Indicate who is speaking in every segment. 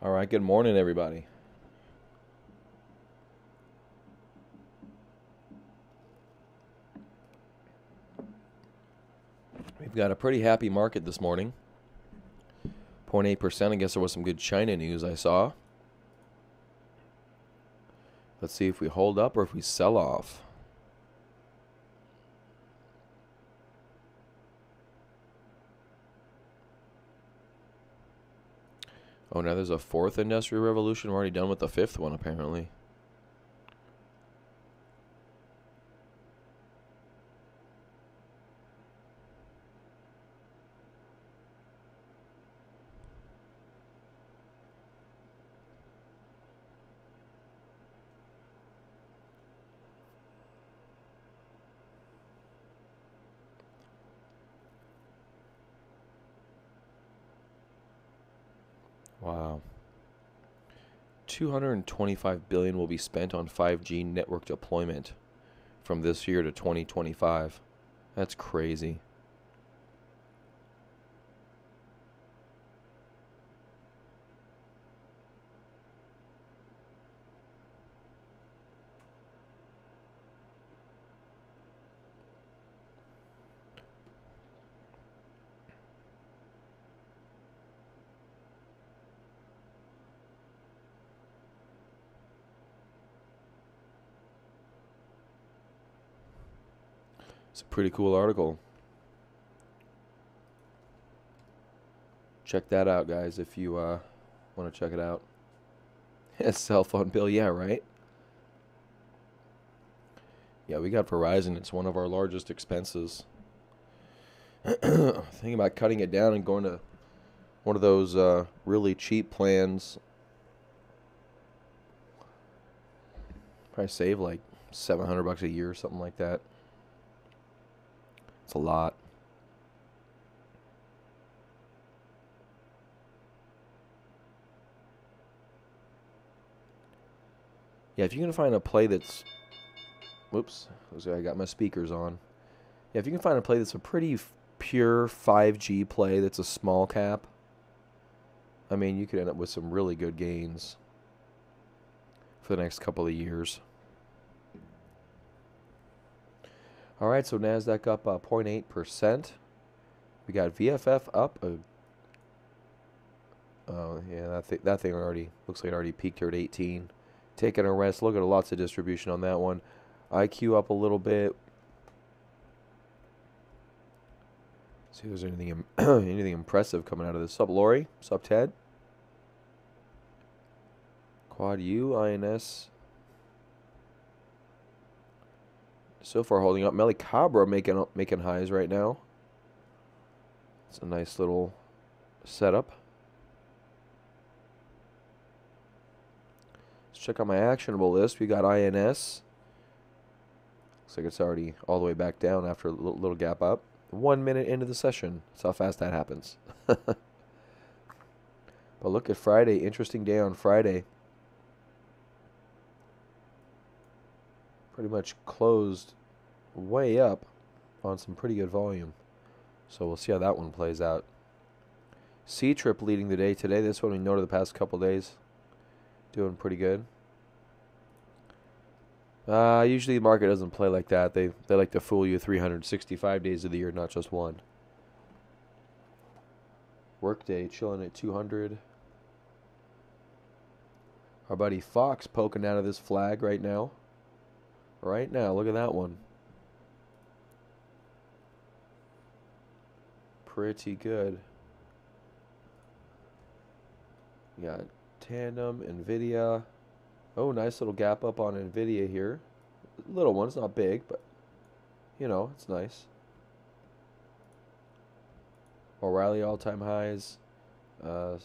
Speaker 1: All right, good morning, everybody. We've got a pretty happy market this morning. 0.8%. I guess there was some good China news I saw. Let's see if we hold up or if we sell off. Oh, now there's a fourth industrial revolution. We're already done with the fifth one, apparently. Wow. 225 billion will be spent on 5G network deployment from this year to 2025. That's crazy. It's a pretty cool article. Check that out, guys, if you want to check it out. Cell phone bill, yeah, right? Yeah, we got Verizon. It's one of our largest expenses. Thinking about cutting it down and going to one of those really cheap plans. Probably save like $700 a year or something like that. It's a lot. Yeah, if you can find a play that's... Whoops, I got my speakers on. Yeah, if you can find a play that's a pretty pure 5G play that's a small cap, I mean, you could end up with some really good gains for the next couple of years. All right, so NASDAQ up 0.8%. We got VFF up. Oh, yeah, that thing already looks like it already peaked here at 18. Taking a rest. Look at lots of distribution on that one. IQ up a little bit. See if there's anything anything impressive coming out of this. Sup, Lori? Sup, Ted? Quad U, INS. So far holding up. Melly Cabra making highs right now. It's a nice little setup. Let's check out my actionable list. We got INS. Looks like it's already all the way back down after a little gap up. 1 minute into the session. That's how fast that happens. But look at Friday. Interesting day on Friday. Pretty much closed way up on some pretty good volume. So we'll see how that one plays out. C-Trip leading the day today. This one we noted the past couple days. Doing pretty good. Usually the market doesn't play like that. They like to fool you 365 days of the year, not just one. Workday chilling at 200. Our buddy Fox poking out of this flag right now. Right now, look at that one. Pretty good. We got Tandem, Nvidia. Oh, nice little gap up on Nvidia here. Little one, it's not big, but you know, it's nice. O'Reilly all-time highs. Trying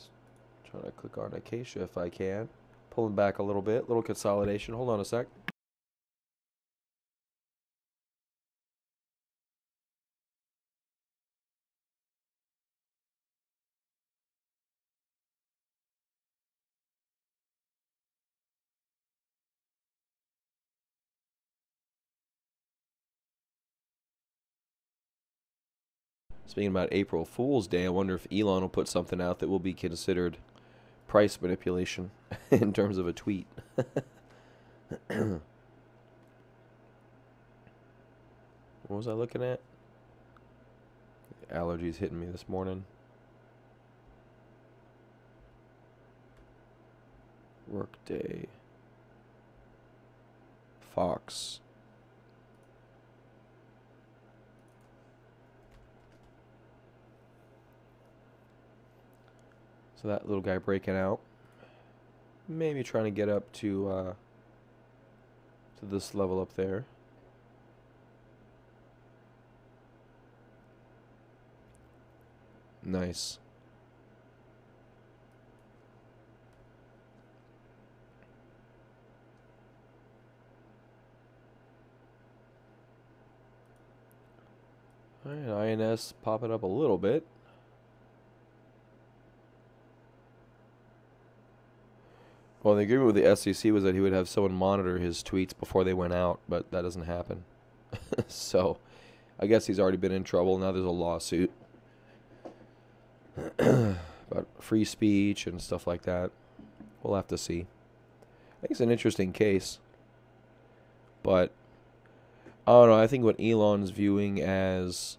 Speaker 1: to click on Acacia if I can. Pulling back a little bit. Little consolidation. Hold on a sec. Speaking about April Fool's Day, I wonder if Elon will put something out that will be considered price manipulation in terms of a tweet. What was I looking at? Allergies hitting me this morning. Workday. Fox. So that little guy breaking out. Maybe trying to get up to this level up there. Nice. All right, INS popping up a little bit. Well, the agreement with the SEC was that he would have someone monitor his tweets before they went out, but that doesn't happen. So, I guess he's already been in trouble. Now there's a lawsuit about free speech and stuff like that. We'll have to see. I think it's an interesting case. But, I don't know. I think what Elon's viewing as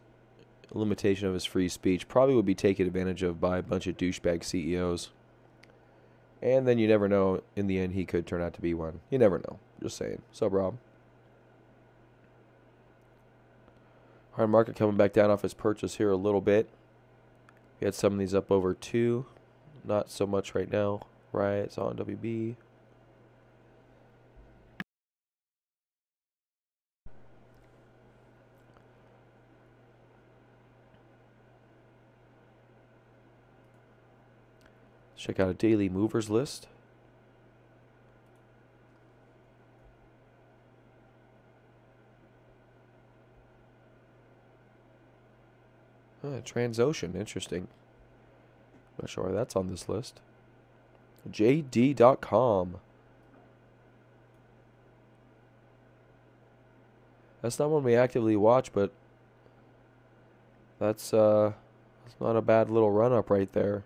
Speaker 1: a limitation of his free speech probably would be taken advantage of by a bunch of douchebag CEOs. And then you never know. In the end, he could turn out to be one. You never know. Just saying. What's up, Rob? Hard market coming back down off his purchase here a little bit. We had some of these up over 2. Not so much right now. Right, it's on WB. Let's check out a daily movers list. Transocean, interesting. Not sure why that's on this list. JD.com. That's not one we actively watch, but that's not a bad little run up right there.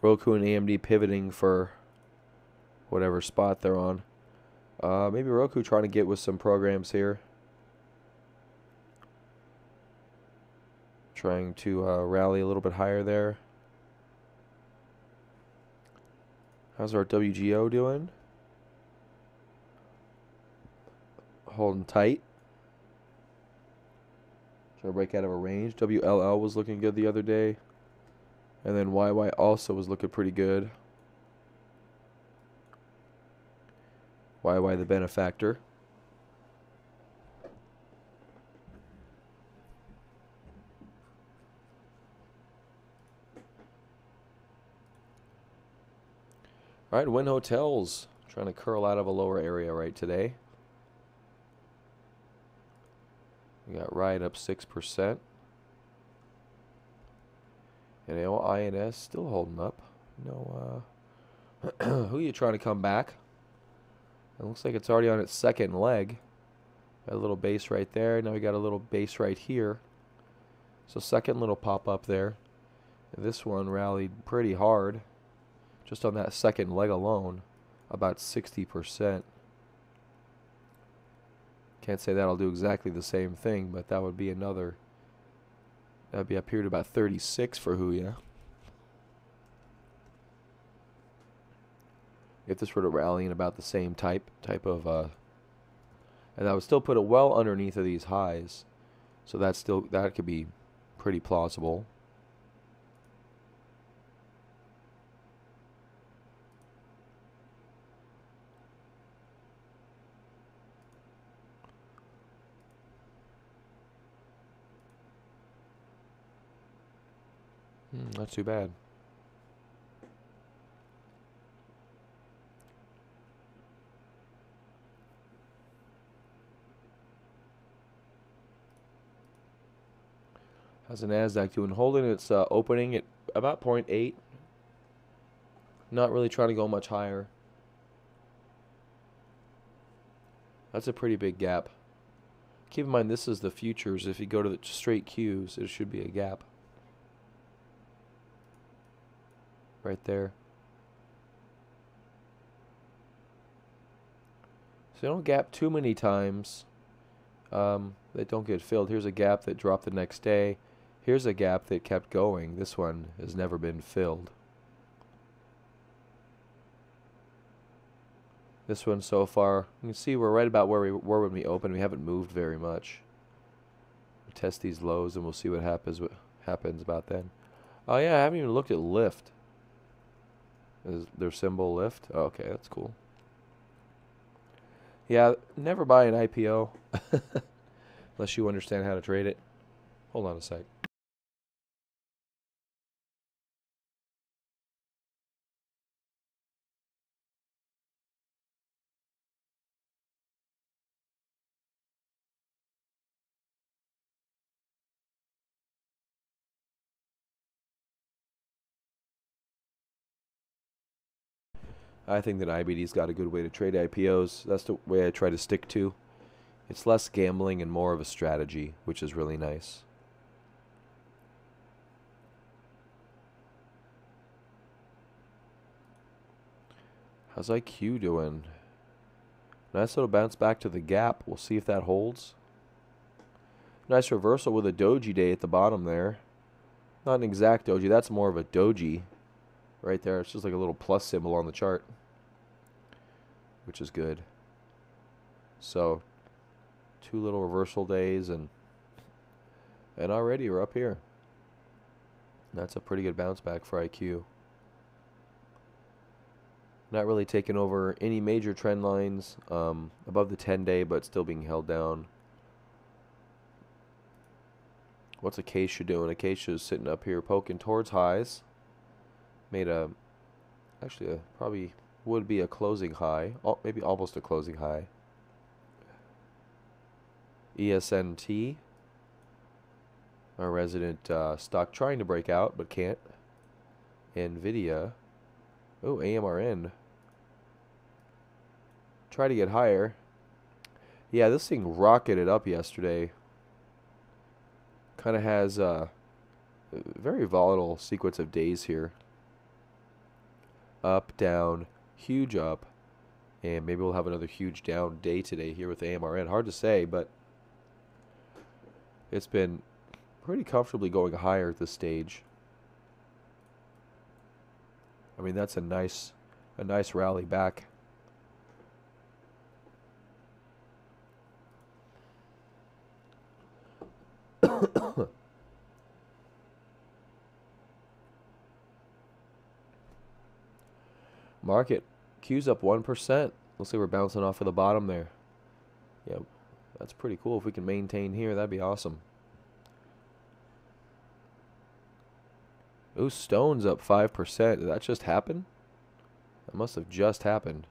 Speaker 1: Roku and AMD pivoting for whatever spot they're on. Maybe Roku trying to get with some programs here. Trying to rally a little bit higher there. How's our WGO doing? Holding tight. Trying to break out of a range. WLL was looking good the other day. And then YY also was looking pretty good. YY the benefactor. All right, Wynn Hotels trying to curl out of a lower area right today. We got Riot up 6%. And INS still holding up. No, who are you trying to come back? It looks like it's already on its second leg. Got a little base right there. Now we got a little base right here. So second little pop up there. And this one rallied pretty hard. Just on that second leg alone. About 60%. Can't say that'll do exactly the same thing, but that would be another. That'd be up here to about 36 for Huya. If this were to rally in about the same type of and that would still put it well underneath of these highs. So that could be pretty plausible. Not too bad. How's the NASDAQ doing? Holding its opening at about 0.8. Not really trying to go much higher. That's a pretty big gap. Keep in mind, this is the futures. If you go to the straight Qs, it should be a gap. Right there. So don't gap too many times. They don't get filled. Here's a gap that dropped the next day. Here's a gap that kept going. This one has never been filled. This one so far, you can see we're right about where we were when we opened. We haven't moved very much. We'll test these lows and we'll see what happens about then. Oh yeah, I haven't even looked at Lyft. Is their symbol Lyft? Oh, okay, that's cool. Yeah, never buy an IPO unless you understand how to trade it. Hold on a sec. I think that IBD's got a good way to trade IPOs. That's the way I try to stick to. It's less gambling and more of a strategy, which is really nice. How's IQ doing? Nice little bounce back to the gap. We'll see if that holds. Nice reversal with a doji day at the bottom there. Not an exact doji. That's more of a doji. Right there, it's just like a little plus symbol on the chart, which is good. So, 2 little reversal days, and already we're up here. That's a pretty good bounce back for IQ. Not really taking over any major trend lines above the 10-day, but still being held down. What's Acacia doing? Acacia's sitting up here poking towards highs. Made actually probably would be a closing high, maybe almost a closing high. ESNT, our resident stock, trying to break out but can't. Nvidia, oh, AMRN, try to get higher. Yeah, this thing rocketed up yesterday. Kind of has a very volatile sequence of days here. Up, down, huge up, and maybe we'll have another huge down day today here with AMRN. Hard to say, but it's been pretty comfortably going higher at this stage. I mean, that's a nice rally back. Market Q's up 1%. Looks like we're bouncing off of the bottom there. Yeah, that's pretty cool. If we can maintain here, that'd be awesome. Ooh, Stone's up 5%. Did that just happen? That must have just happened.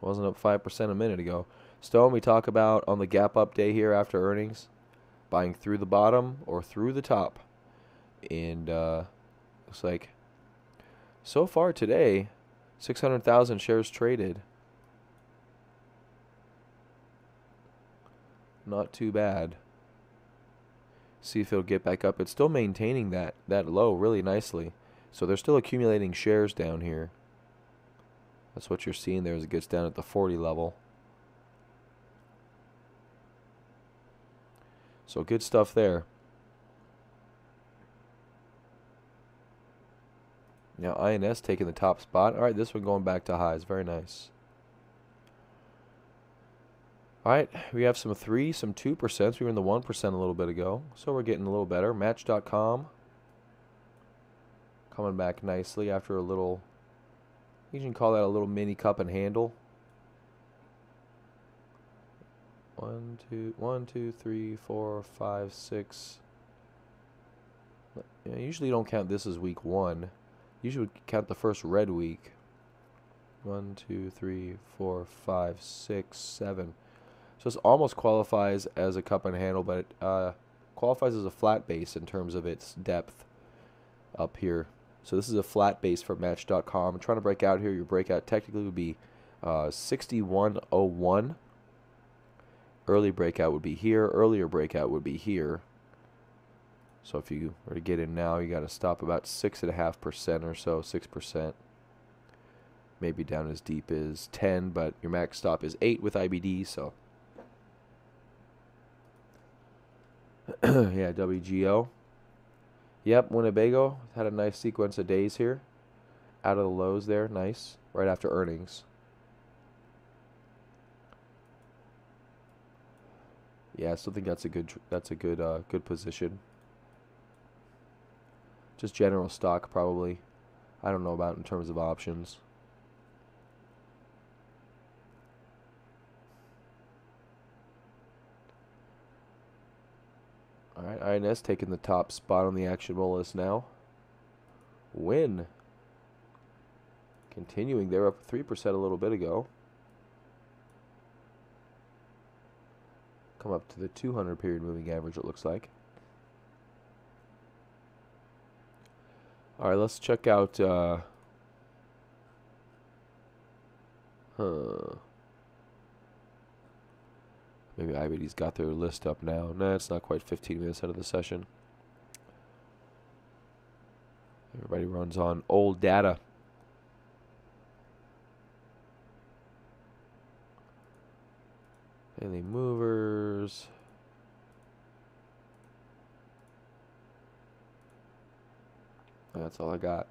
Speaker 1: It wasn't up 5% a minute ago. Stone, we talk about on the gap up day here after earnings. Buying through the bottom or through the top. And looks like so far today, 600,000 shares traded. Not too bad. See if it'll get back up. It's still maintaining that low really nicely. So they're still accumulating shares down here. That's what you're seeing there as it gets down at the 40 level. So good stuff there. Now INS taking the top spot. All right, this one going back to highs. Very nice. All right, we have some 3, some 2%. We were in the 1% a little bit ago. So we're getting a little better. Match.com coming back nicely after a little, you can call that a little mini cup and handle. 1, 2, 3, 4, 5, 6. Yeah, usually you don't count this as week 1. Usually would count the first red week. 1, 2, 3, 4, 5, 6, 7. So this almost qualifies as a cup and handle, but it qualifies as a flat base in terms of its depth up here. So this is a flat base for Match.com. I'm trying to break out here. Your breakout technically would be 6101. Early breakout would be here. Earlier breakout would be here. So if you were to get in now, you got to stop about 6.5% or so, 6%. Maybe down as deep as 10, but your max stop is 8 with IBD, so. Yeah, WGO. Yep, Winnebago had a nice sequence of days here. Out of the lows there, nice. Right after earnings. Yeah, I still think that's a good position. Just general stock probably. I don't know about in terms of options. All right, INS taking the top spot on the actionable list now. Win. Continuing, they're up 3% a little bit ago. Come up to the 200 period moving average, it looks like. All right, let's check out. Maybe IBD's got their list up now. Nah, it's not quite 15 minutes out of the session. Everybody runs on old data. Daily movers. That's all I got.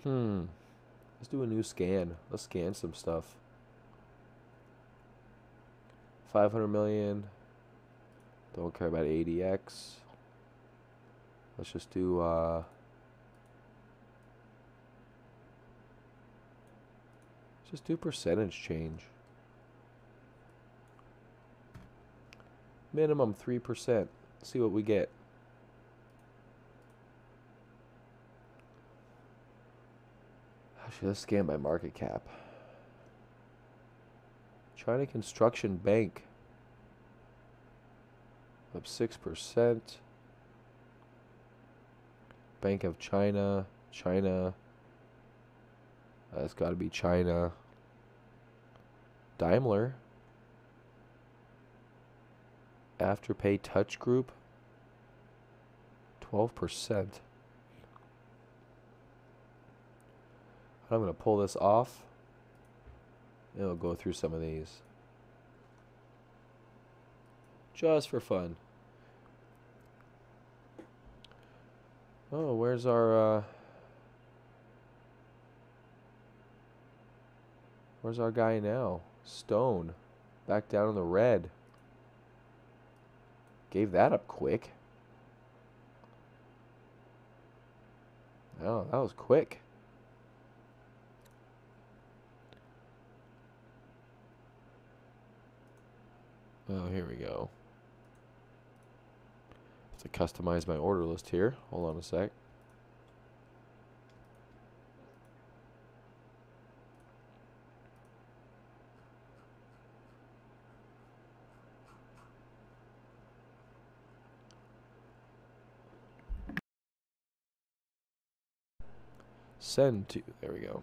Speaker 1: Let's do a new scan. Let's scan some stuff. 500 million. Don't care about ADX. Let's just do percentage change. Minimum 3%. See what we get. Actually, let's scan by market cap. China Construction Bank up 6%. Bank of China. That's got to be China. Daimler. Afterpay Touch Group. 12%. I'm going to pull this off. And we'll go through some of these. Just for fun. Oh, where's our guy now? Stone. Back down in the red. Gave that up quick. Oh, that was quick. Oh, here we go. Have to customize my order list here. Hold on a sec. Send to. There we go.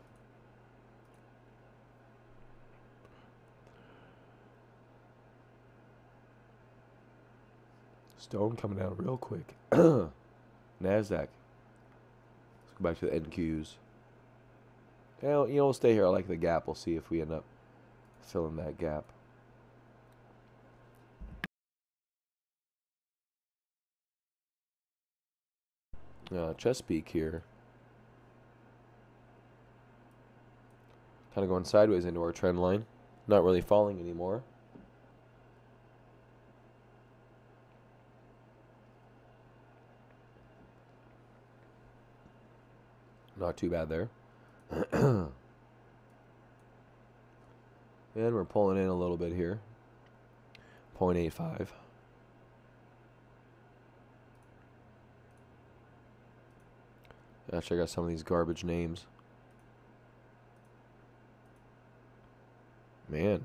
Speaker 1: Stone coming down real quick. NASDAQ. Let's go back to the NQs. We'll stay here. I like the gap. We'll see if we end up filling that gap. Chesapeake here. Kind of going sideways into our trend line. Not really falling anymore. Not too bad there. And we're pulling in a little bit here. 0.85. Gotta check out some of these garbage names. Man.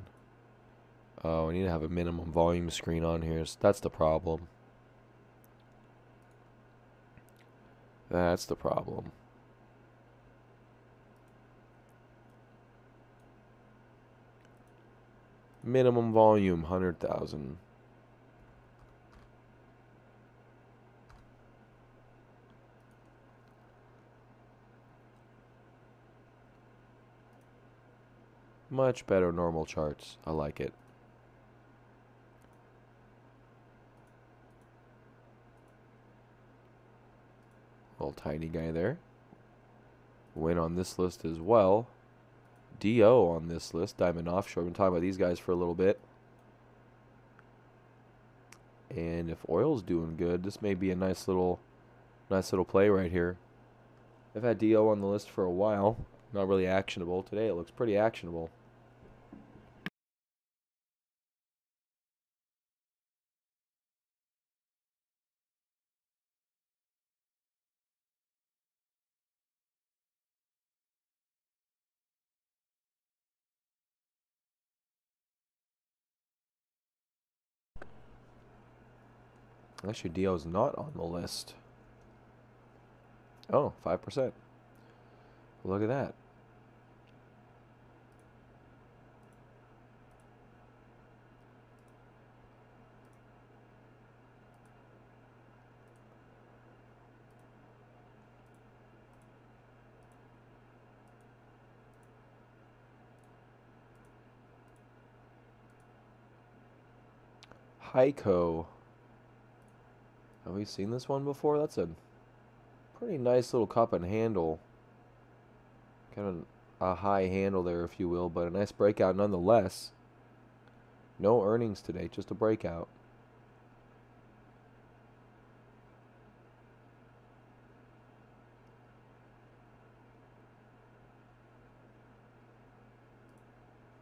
Speaker 1: Oh, I need to have a minimum volume screen on here. So that's the problem. That's the problem. Minimum volume, 100,000. Much better normal charts. I like it. Little tiny guy there. Win on this list as well. DO on this list. Diamond Offshore. I've been talking about these guys for a little bit. And if oil's doing good, this may be a nice little play right here. I've had DO on the list for a while. Not really actionable. Today it looks pretty actionable. Actually, DO's not on the list. Oh, 5%. Look at that. Heiko. Have we seen this one before? That's a pretty nice little cup and handle. Kind of a high handle there, if you will, but a nice breakout nonetheless. No earnings today, just a breakout.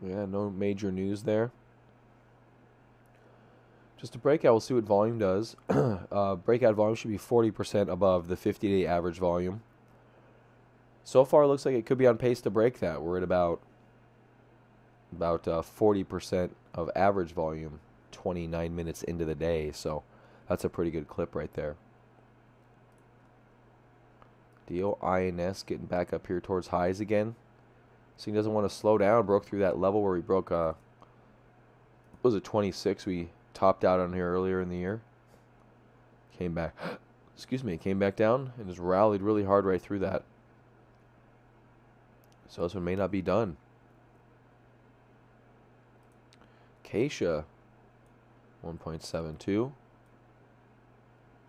Speaker 1: Yeah, no major news there. Just a breakout, we'll see what volume does. Breakout volume should be 40% above the 50-day average volume. So far, it looks like it could be on pace to break that. We're at about 40% of average volume, 29 minutes into the day. So that's a pretty good clip right there. DOINS getting back up here towards highs again. So he doesn't want to slow down. Broke through that level where we broke, was it 26? We topped out on here earlier in the year. Came back, excuse me, came back down and just rallied really hard right through that. So this one may not be done. Acacia, 1.72.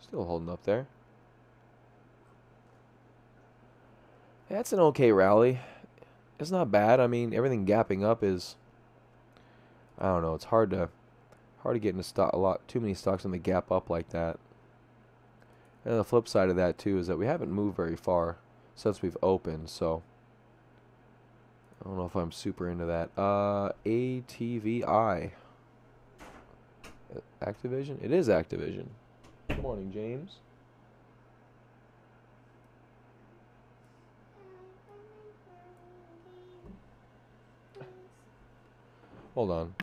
Speaker 1: Still holding up there. That's an okay rally. It's not bad. I mean, everything gapping up is, I don't know, it's hard to get into too many stocks on the gap up like that. And the flip side of that too is that we haven't moved very far since we've opened, so I don't know if I'm super into that. ATVI. Activision? It is Activision. Good morning, James. Hold on.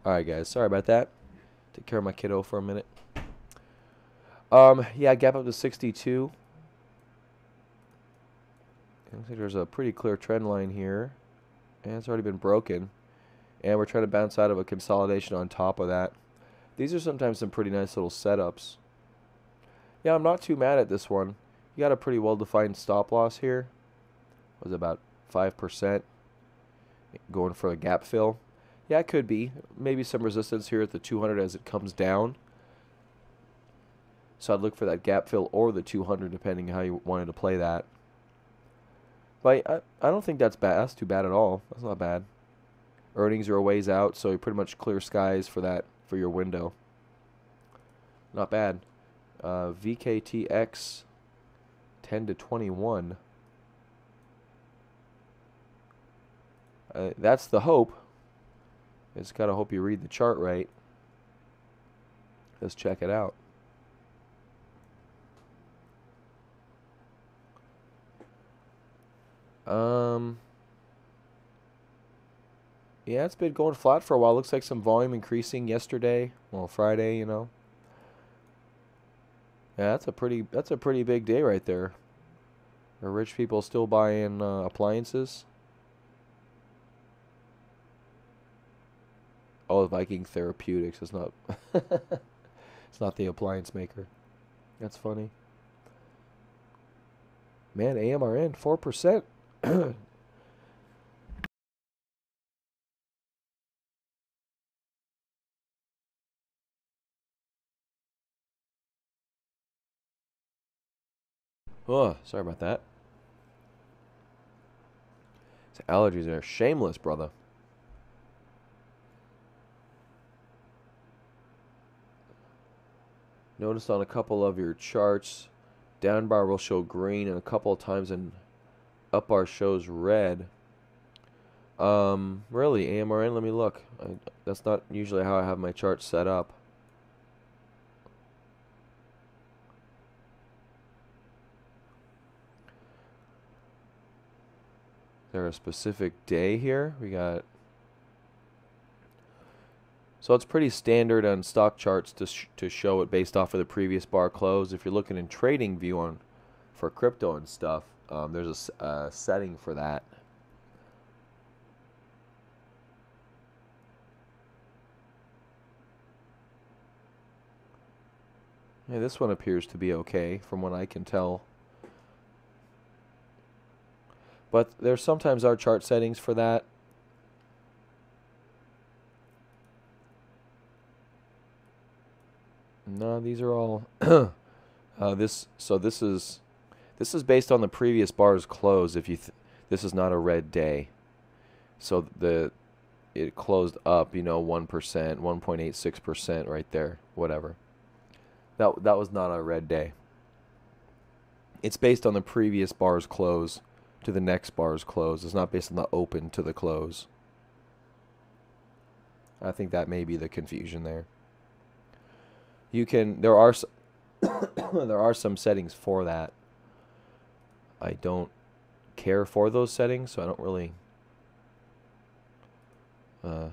Speaker 1: Alright, guys. Sorry about that. Take care of my kiddo for a minute. Yeah, gap up to 62. Looks like there's a pretty clear trend line here. And it's already been broken. And we're trying to bounce out of a consolidation on top of that. These are sometimes some pretty nice little setups. Yeah, I'm not too mad at this one. You got a pretty well-defined stop loss here. It was about 5%. Going for a gap fill. Yeah, it could be. Maybe some resistance here at the 200 as it comes down. So I'd look for that gap fill or the 200 depending on how you wanted to play that. But I don't think that's bad. That's too bad at all. That's not bad. Earnings are a ways out, so you pretty much clear skies for that, for your window. Not bad. VKTX 10 to 21. That's the hope. Just gotta hope you read the chart right. Let's check it out. Yeah, it's been going flat for a while. Looks like some volume increasing yesterday. Well, Friday, you know. Yeah, that's a pretty big day right there. Are rich people still buying appliances? Oh, Viking Therapeutics is not. It's not the appliance maker. That's funny. Man, AMRN 4%. Oh, sorry about that. These allergies are shameless, brother. Notice on a couple of your charts, down bar will show green, and a couple of times in up bar shows red. Really, AMRN, let me look. That's not usually how I have my charts set up. Is there a specific day here? We got... So it's pretty standard on stock charts to show it based off of the previous bar close. If you're looking in trading view for crypto and stuff, there's a setting for that. Yeah, this one appears to be okay from what I can tell. But there sometimes are chart settings for that. No, these are all this is based on the previous bar's close. If you this is not a red day. So it closed up, 1%, 1.86% right there, whatever. That was not a red day. It's based on the previous bar's close to the next bar's close. It's not based on the open to the close. I think that may be the confusion there. There are there are some settings for that. I don't care for those settings, so I don't really so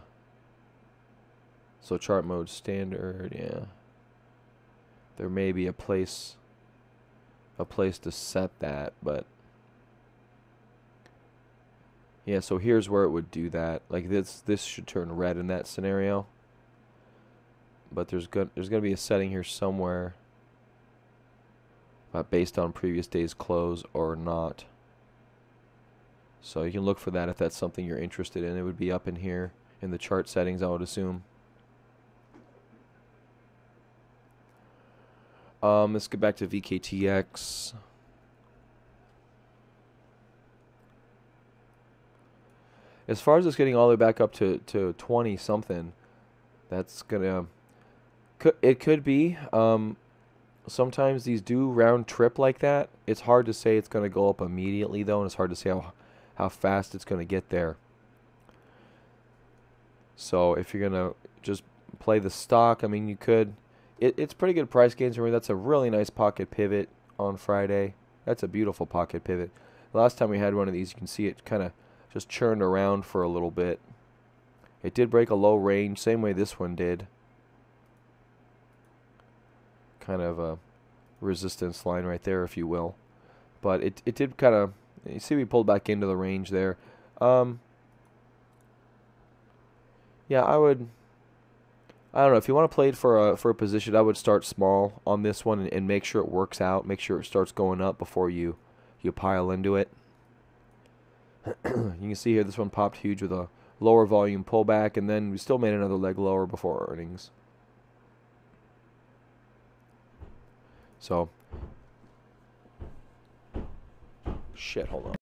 Speaker 1: chart mode standard, yeah. There may be a place to set that, but yeah, so here's where it would do that. Like this should turn red in that scenario. But there's gonna be a setting here somewhere based on previous day's close or not. So you can look for that if that's something you're interested in. It would be up in here in the chart settings, I would assume. Let's get back to VKTX. As far as it's getting all the way back up to 20 something, that's gonna. It could be. Sometimes these do round trip like that. It's hard to say it's going to go up immediately, though, and it's hard to say how fast it's going to get there. So if you're going to just play the stock, I mean, you could. It's pretty good price gains. Remember, that's a really nice pocket pivot on Friday. That's a beautiful pocket pivot. The last time we had one of these, you can see it kind of just churned around for a little bit. It did break a low range, same way this one did. Kind of a resistance line right there, if you will. But it did kind of, you see we pulled back into the range there. Yeah, I don't know, if you want to play it for a position, I would start small on this one and make sure it works out. Make sure it starts going up before you pile into it. You can see here this one popped huge with a lower volume pullback, and then we still made another leg lower before earnings. So, shit, hold on.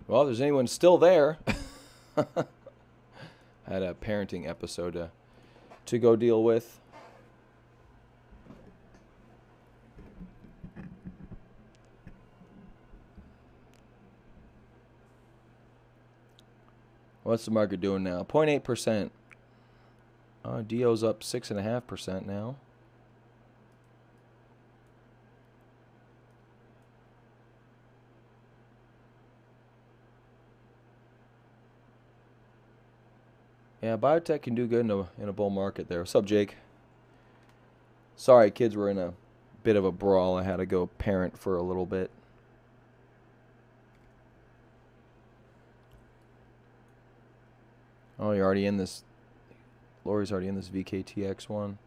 Speaker 1: Well, if there's anyone still there, I had a parenting episode to go deal with. What's the market doing now? 0.8%. DO's up 6.5% now. Yeah, biotech can do good in a bull market there. What's up, Jake? Sorry, kids were in a bit of a brawl. I had to go parent for a little bit. Oh, you're already in this. Lori's already in this VKTX one.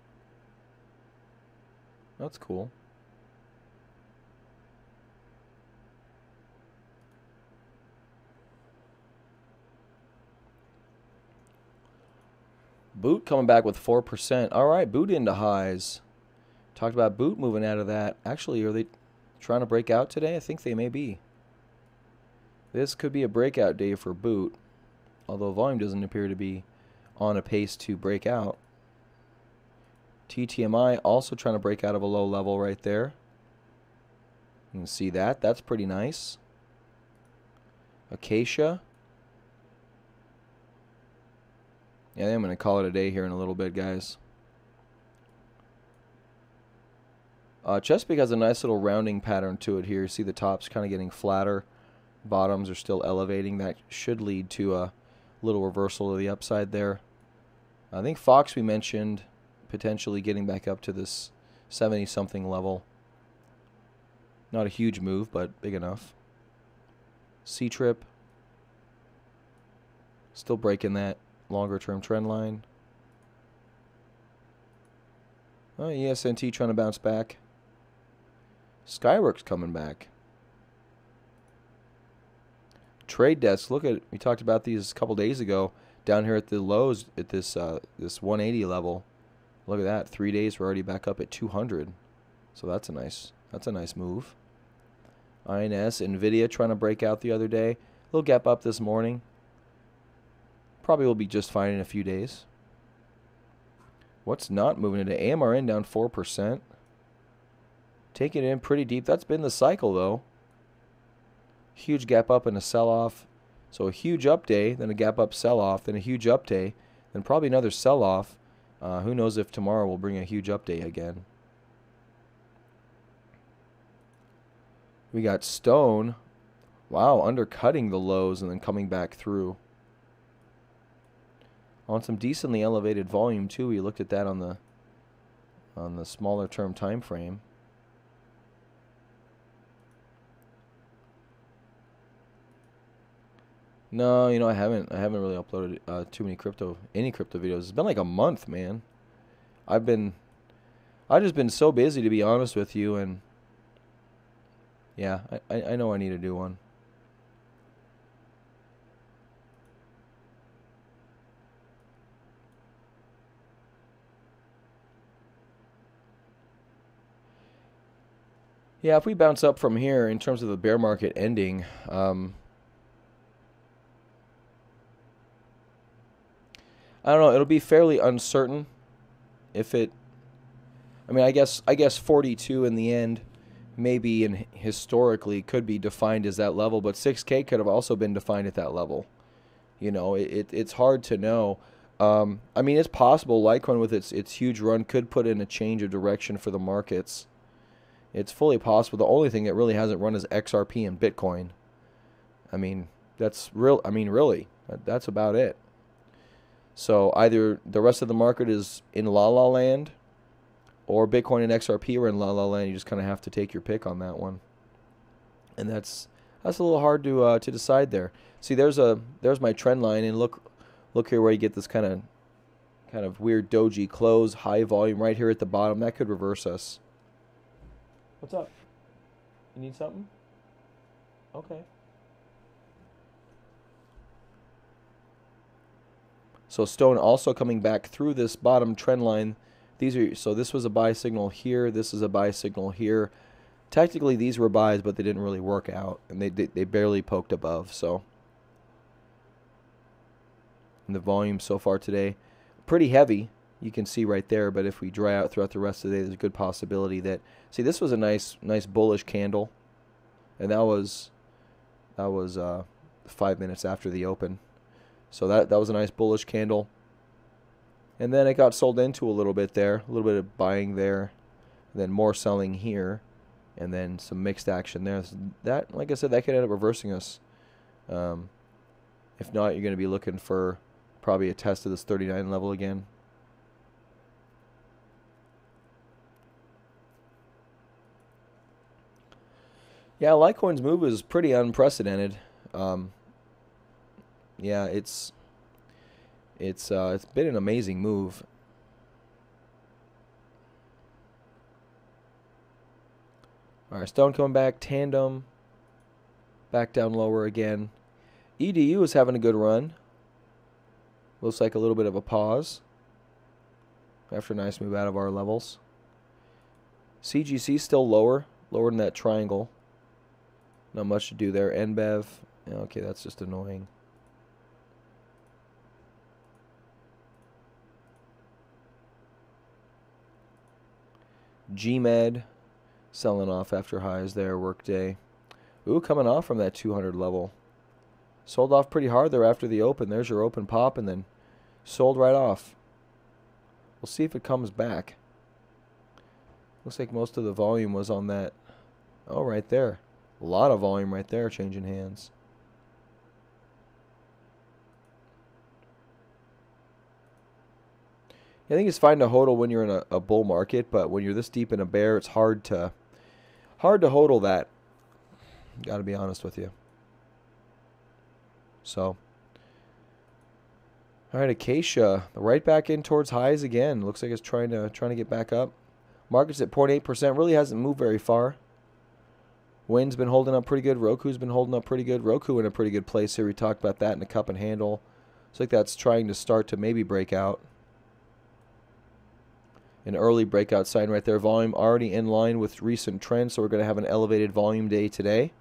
Speaker 1: That's cool. Boot coming back with 4%. All right, Boot into highs. Talked about Boot moving out of that. Actually, are they trying to break out today? I think they may be. This could be a breakout day for Boot, although volume doesn't appear to be on a pace to break out. TTMI also trying to break out of a low level right there. You can see that. That's pretty nice. Acacia. Yeah, I'm going to call it a day here in a little bit, guys. Chesapeake has a nice little rounding pattern to it here. See the tops kind of getting flatter. Bottoms are still elevating. That should lead to a little reversal to the upside there. I think Fox we mentioned potentially getting back up to this 70-something level. Not a huge move, but big enough. C-Trip. Still breaking that longer-term trend line. Oh, ESNT trying to bounce back. Skyworks coming back. Trade Desk, look at, we talked about these a couple days ago, down here at the lows at this 180 level. Look at that, 3 days we're already back up at 200. So that's a nice move. INS, Nvidia trying to break out the other day. Little gap up this morning. Probably will be just fine in a few days. What's not moving today? AMRN down 4%. Taking it in pretty deep. That's been the cycle, though. Huge gap up and a sell-off. So a huge up day, then a gap up sell-off, then a huge up day, then probably another sell-off. Who knows if tomorrow will bring a huge up day again. We got Stone. Wow, undercutting the lows and then coming back through. On some decently elevated volume too. We looked at that on the smaller term time frame. No, you know, I haven't really uploaded too many any crypto videos. It's been like a month, man. I've just been so busy, to be honest with you, and yeah, I know I need to do one. Yeah, if we bounce up from here in terms of the bear market ending, I don't know. It'll be fairly uncertain if it. I mean, I guess 42 in the end, maybe and historically could be defined as that level, but 6K could have also been defined at that level. You know, it's hard to know. I mean, it's possible Litecoin with its huge run could put in a change of direction for the markets. It's fully possible. The only thing that really hasn't run is XRP and Bitcoin. I mean, that's real. I mean, really, that's about it. So either the rest of the market is in la la land, or Bitcoin and XRP are in la la land. You just kind of have to take your pick on that one. And that's a little hard to decide there. See, there's my trend line, and look here where you get this kind of weird doji close, high volume right here at the bottom. That could reverse us. What's up? You need something? Okay. So Stone also coming back through this bottom trend line. So this was a buy signal here. This is a buy signal here. Technically, these were buys, but they didn't really work out, and they barely poked above. So, and the volume so far today, pretty heavy. You can see right there. But if we dry out throughout the rest of the day, there's a good possibility that. See, this was a nice bullish candle, and that was 5 minutes after the open. So that was a nice bullish candle. And then it got sold into a little bit there, a little bit of buying there, then more selling here, and then some mixed action there. So that, like I said, that could end up reversing us. If not, you're going to be looking for probably a test of this 39 level again. Yeah, Litecoin's move is pretty unprecedented. Yeah, it's been an amazing move. All right, Stone coming back, Tandem back down lower again. EDU is having a good run. Looks like a little bit of a pause after a nice move out of our levels. CGC still lower than that triangle. Not much to do there. NBEV, yeah, okay, that's just annoying. GMed selling off after highs there, workday. Ooh, coming off from that 200 level. Sold off pretty hard there after the open. There's your open pop and then sold right off. We'll see if it comes back. Looks like most of the volume was on that. Oh, right there. A lot of volume right there changing hands. I think it's fine to hodl when you're in a bull market, but when you're this deep in a bear, it's hard to hodl that. Got to be honest with you. So, all right, Acacia right back in towards highs again. Looks like it's trying to get back up. Market's at 0.8%. Really hasn't moved very far. Wind's been holding up pretty good. Roku's been holding up pretty good. Roku in a pretty good place here. We talked about that in the cup and handle. Looks like that's trying to start to maybe break out. An early breakout sign right there. Volume already in line with recent trends, so we're going to have an elevated volume day today.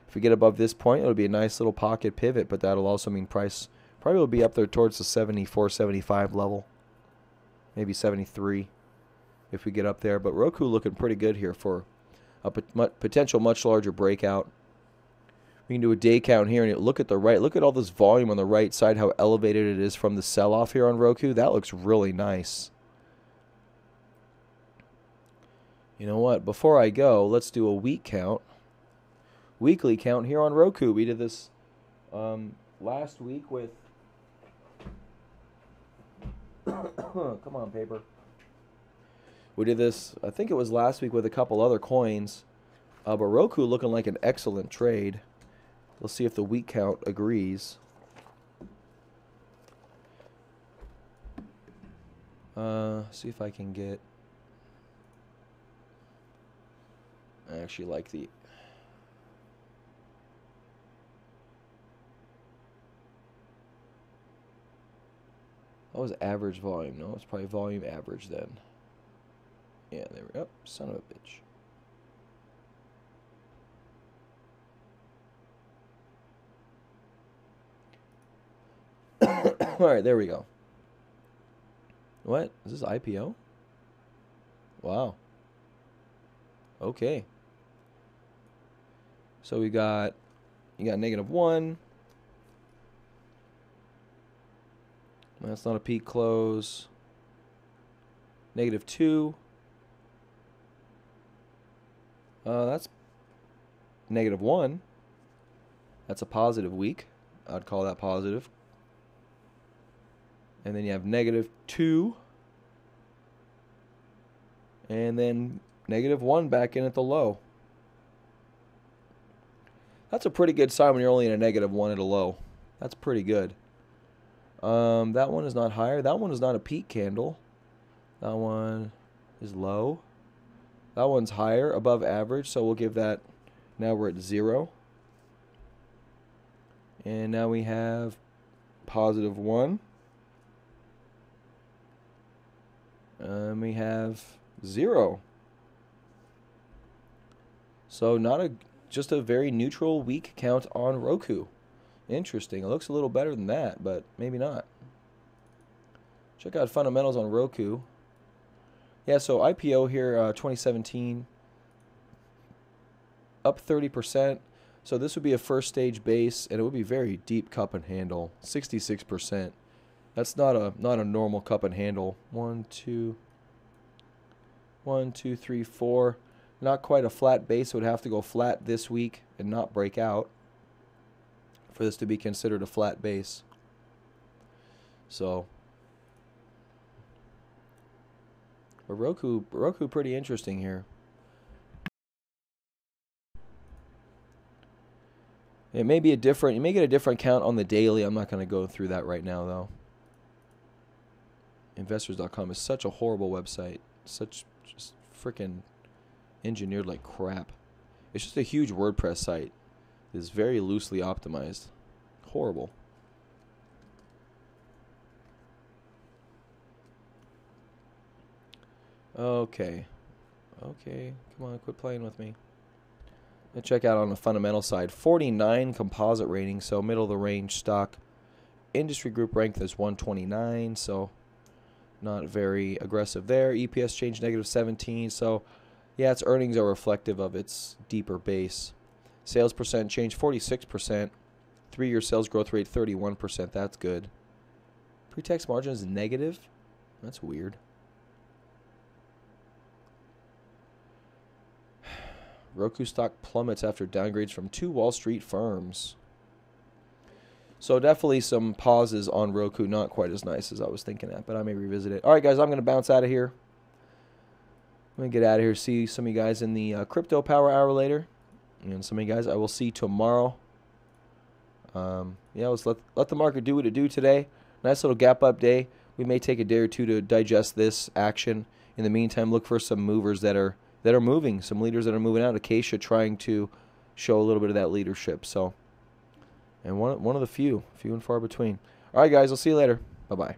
Speaker 1: If we get above this point, it'll be a nice little pocket pivot, but that'll also mean price probably will be up there towards the 74, 75 level. Maybe 73 if we get up there. But Roku looking pretty good here for a potential much larger breakout. We can do a day count here and look at the right. Look at all this volume on the right side, how elevated it is from the sell-off here on Roku. That looks really nice. You know what? Before I go, let's do a week count. Weekly count here on Roku. We did this last week with... Come on, paper. We did this, I think it was last week with a couple other coins. But Roku looking like an excellent trade. We'll see if the week count agrees. See if I can get... I actually like the... What was average volume? No, it's probably volume average then. Yeah, there we go. Son of a bitch. Alright, there we go. What? Is this IPO? Wow. Okay. So you got -1. That's not a peak close. -2. That's -1. That's a positive week. I'd call that positive. And then you have -2. And then -1 back in at the low. That's a pretty good sign when you're only in a -1 at a low. That's pretty good. That one is not higher. That one is not a peak candle. That one is low. That one's higher, above average, so we'll give that, now we're at 0. And now we have +1. And we have 0. So just a very neutral week count on Roku. Interesting. It looks a little better than that, but maybe not. Check out fundamentals on Roku. Yeah, so IPO here, 2017, up 30%. So this would be a first stage base, and it would be very deep cup and handle, 66%. That's not a normal cup and handle. 1, 2, 3, 4. Not quite a flat base. It would have to go flat this week and not break out for this to be considered a flat base. So, but Roku pretty interesting here. It may be you may get a different count on the daily. I'm not going to go through that right now, though. Investors.com is such a horrible website. Just freaking engineered like crap. It's just a huge WordPress site. It's very loosely optimized. Horrible. Okay. Come on, quit playing with me. Let's check out on the fundamental side. 49 composite rating, so middle of the range stock. Industry group ranked as 129, so not very aggressive there. EPS change negative 17, so yeah, its earnings are reflective of its deeper base. Sales percent change 46%. 3-year sales growth rate 31%. That's good. Pre-tax margin is negative. That's weird. Roku stock plummets after downgrades from 2 Wall Street firms. So definitely some pauses on Roku. Not quite as nice as I was thinking at, but I may revisit it. All right, guys, I'm going to bounce out of here. I'm going to get out of here. See some of you guys in the Crypto Power Hour later. And some of you guys I will see tomorrow. Yeah, let's let the market do what it do today. Nice little gap up day. We may take a day or two to digest this action. In the meantime, look for some movers that are moving, some leaders that are moving out. Acacia trying to show a little bit of that leadership. So, and one of the few and far between. All right, guys, I'll see you later. Bye-bye.